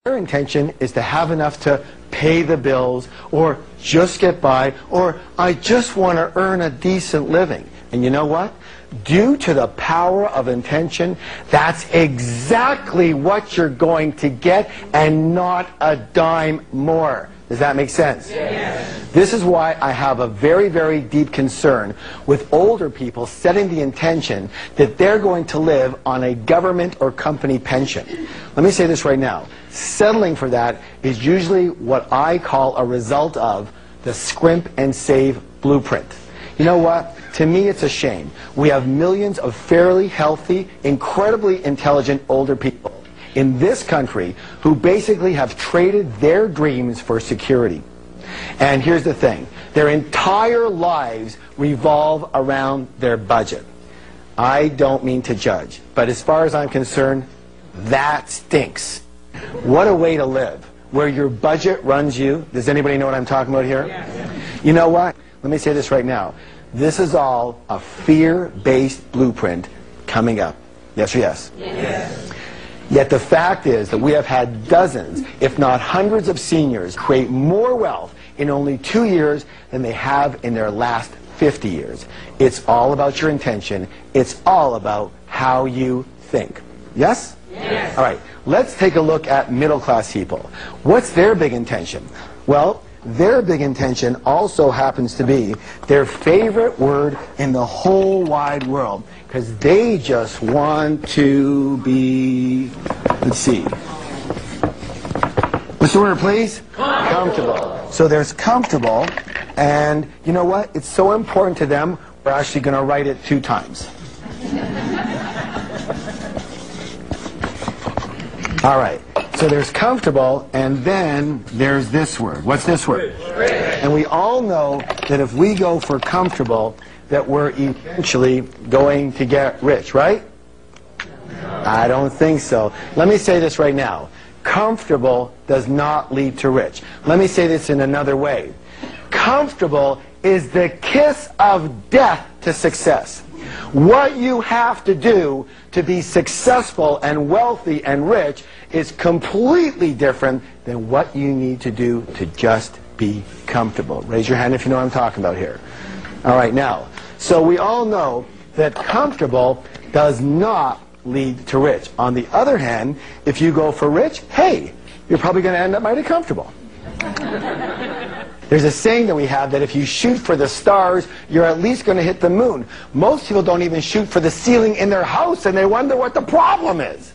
Their intention is to have enough to pay the bills, or just get by, or I just want to earn a decent living. And you know what? Due to the power of intention, that's exactly what you're going to get, and not a dime more. Does that make sense? Yes. This is why I have a very, very deep concern with older people setting the intention that they're going to live on a government or company pension. Let me say this right now. Settling for that is usually what I call a result of the scrimp and save blueprint. You know what? To me, it's a shame. We have millions of fairly healthy, incredibly intelligent older people in this country who basically have traded their dreams for security. And here's the thing. Their entire lives revolve around their budget. I don't mean to judge, but as far as I'm concerned, that stinks. What a way to live, where your budget runs you. Does anybody know what I'm talking about here? Yes. You know what? Let me say this right now. This is all a fear-based blueprint coming up. Yes or yes? Yes. Yet the fact is that we have had dozens, if not hundreds of seniors create more wealth in only 2 years than they have in their last 50 years. It's all about your intention. It's all about how you think. Yes? Yes. All right. Let's take a look at middle-class people. What's their big intention? Well, their big intention also happens to be their favorite word in the whole wide world, because they just want to be, let's see, what's the word, please? Comfortable. So there's comfortable, and you know what? It's so important to them, we're actually going to write it 2 times. All right. So there's comfortable, and then there's this word. What's this word? Rich. And we all know that if we go for comfortable, that we're eventually going to get rich, right? No. I don't think so. Let me say this right now. Comfortable does not lead to rich. Let me say this in another way. Comfortable is the kiss of death to success. What you have to do to be successful and wealthy and rich is completely different than what you need to do to just be comfortable. Raise your hand if you know what I'm talking about here. All right, now, so we all know that comfortable does not lead to rich. On the other hand, if you go for rich, hey, you're probably going to end up mighty comfortable. There's a saying that we have that if you shoot for the stars, you're at least going to hit the moon. Most people don't even shoot for the ceiling in their house, and they wonder what the problem is.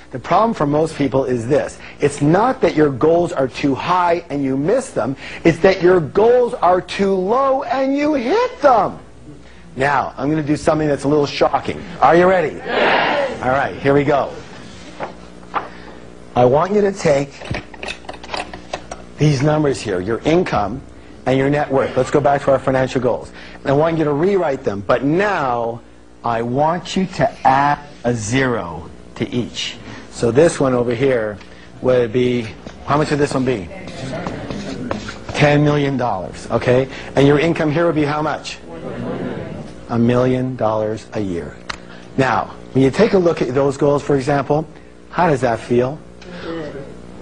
The problem for most people is this. It's not that your goals are too high and you miss them. It's that your goals are too low and you hit them. Now, I'm going to do something that's a little shocking. Are you ready? Yes. All right, here we go. I want you to take these numbers here, your income and your net worth. Let's go back to our financial goals. And I want you to rewrite them, but now I want you to add a 0 to each. So this one over here would be, how much would this one be? $10 million, okay? And your income here would be how much? $1 million a year. Now, when you take a look at those goals, for example, how does that feel?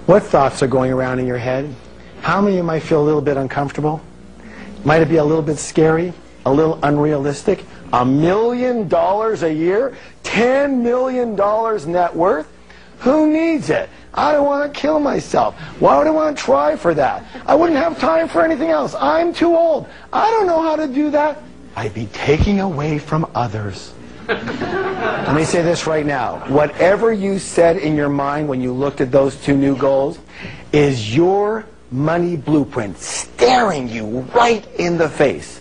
What thoughts are going around in your head? How many of you might feel a little bit uncomfortable? Might it be a little bit scary? A little unrealistic? $1 million a year? $10 million net worth? Who needs it? I don't want to kill myself. Why would I want to try for that? I wouldn't have time for anything else. I'm too old. I don't know how to do that. I'd be taking away from others. Let me say this right now. Whatever you said in your mind when you looked at those 2 new goals is your money blueprint staring you right in the face.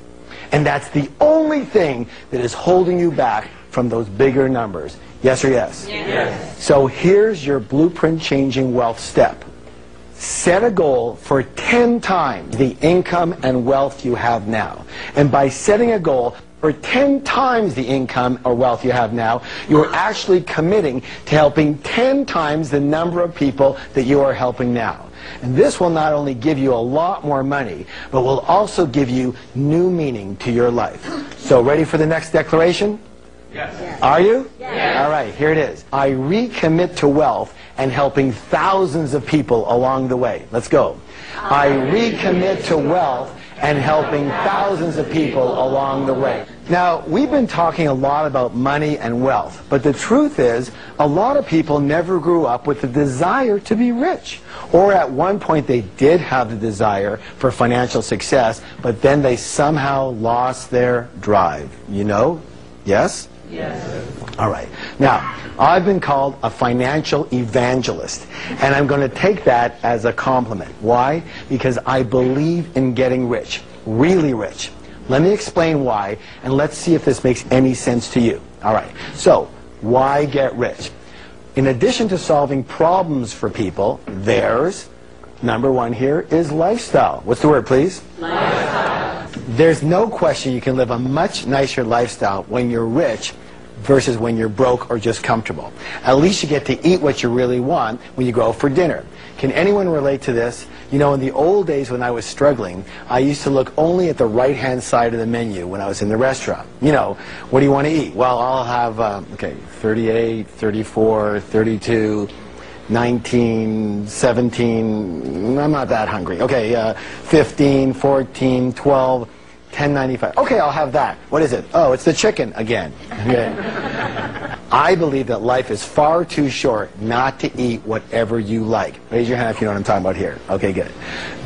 And that's the only thing that is holding you back from those bigger numbers. Yes or yes? Yes. So here's your blueprint changing wealth step. Set a goal for 10 times the income and wealth you have now. And by setting a goal for 10 times the income or wealth you have now, you're actually committing to helping 10 times the number of people that you are helping now. And this will not only give you a lot more money, but will also give you new meaning to your life. So ready for the next declaration? Yes. Are you? Yes. All right, here it is. I recommit to wealth and helping thousands of people along the way. Let's go. I recommit to wealth and helping thousands of people along the way. Now, we've been talking a lot about money and wealth, but the truth is, a lot of people never grew up with the desire to be rich. Or at one point they did have the desire for financial success, but then they somehow lost their drive. You know? Yes? Yes. All right. Now, I've been called a financial evangelist, and I'm going to take that as a compliment. Why? Because I believe in getting rich, really rich. Let me explain why, and let's see if this makes any sense to you. All right. So, why get rich? In addition to solving problems for people, there's, number one here, is lifestyle. What's the word, please? Lifestyle. There's no question you can live a much nicer lifestyle when you're rich versus when you're broke or just comfortable. At least you get to eat what you really want when you go out for dinner. Can anyone relate to this? You know, in the old days when I was struggling, I used to look only at the right-hand side of the menu when I was in the restaurant. You know, what do you want to eat? Well, I'll have, 38, 34, 32, 19, 17, I'm not that hungry. Okay, 15, 14, 12, 10.95. Okay, I'll have that. What is it? Oh, it's the chicken again. Okay. I believe that life is far too short not to eat whatever you like. Raise your hand if you know what I'm talking about here. Okay, good.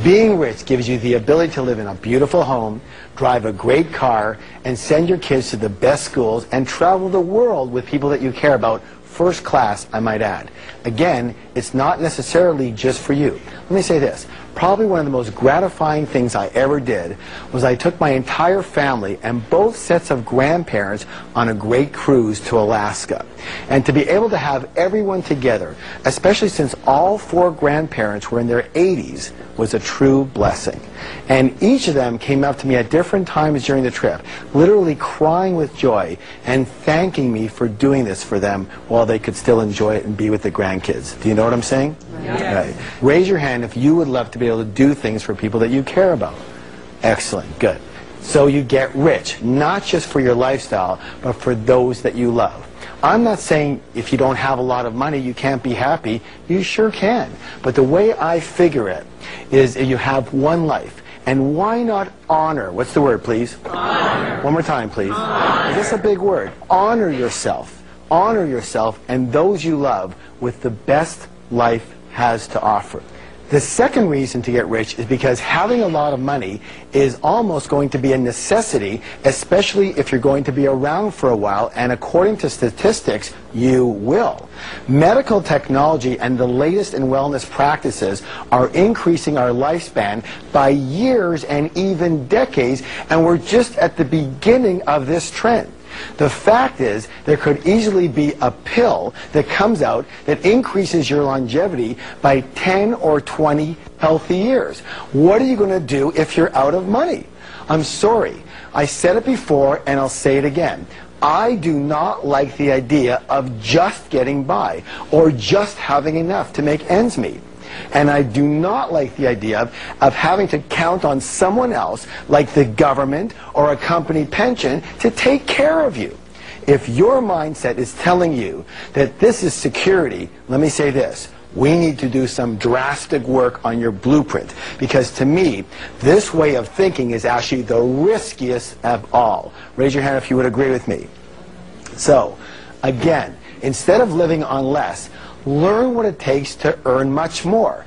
Being rich gives you the ability to live in a beautiful home, drive a great car, and send your kids to the best schools and travel the world with people that you care about. First class, I might add. Again, it's not necessarily just for you. Let me say this. Probably one of the most gratifying things I ever did was I took my entire family and both sets of grandparents on a great cruise to Alaska. And to be able to have everyone together, especially since all four grandparents were in their 80s, was a true blessing. And each of them came up to me at different times during the trip, literally crying with joy and thanking me for doing this for them while they could still enjoy it and be with the grandkids. Do you know what I'm saying? Yes. Right. Raise your hand if you would love to be able to do things for people that you care about. Excellent. Good. So you get rich, not just for your lifestyle, but for those that you love. I'm not saying if you don't have a lot of money you can't be happy. You sure can. But the way I figure it is you have one life. And why not honor? What's the word, please? Honor. One more time, please. Honor. Is this a big word? Honor yourself. Honor yourself and those you love with the best life has to offer. The second reason to get rich is because having a lot of money is almost going to be a necessity, especially if you're going to be around for a while, and according to statistics, you will. Medical technology and the latest in wellness practices are increasing our lifespan by years and even decades, and we're just at the beginning of this trend. The fact is, there could easily be a pill that comes out that increases your longevity by 10 or 20 healthy years. What are you going to do if you're out of money? I'm sorry. I said it before and I'll say it again. I do not like the idea of just getting by or just having enough to make ends meet. And I do not like the idea of having to count on someone else, like the government or a company pension, to take care of you. If your mindset is telling you that this is security, let me say this. We need to do some drastic work on your blueprint, because to me, this way of thinking is actually the riskiest of all. Raise your hand if you would agree with me. So, again, instead of living on less, learn what it takes to earn much more,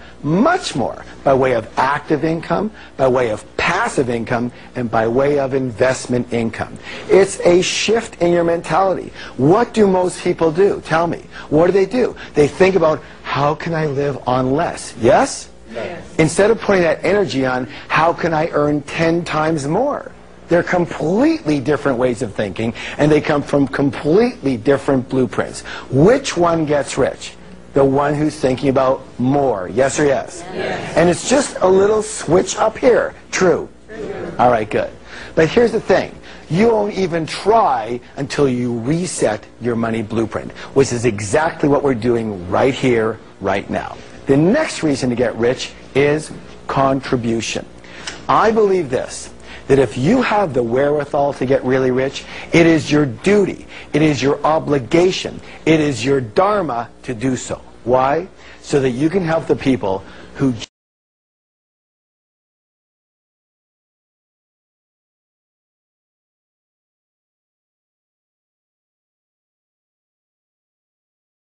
by way of active income, by way of passive income, and by way of investment income. It's a shift in your mentality. What do most people do? Tell me. What do? They think about, how can I live on less? Yes? Yes. Instead of putting that energy on, how can I earn 10 times more? They're completely different ways of thinking, and they come from completely different blueprints. Which one gets rich? The one who's thinking about more. Yes or yes? Yes. And it's just a little switch up here. True. All right, good. But here's the thing. You won't even try until you reset your money blueprint, which is exactly what we're doing right here, right now. The next reason to get rich is contribution. I believe this. that if you have the wherewithal to get really rich, it is your duty, it is your obligation, it is your dharma to do so. Why? So that you can help the people who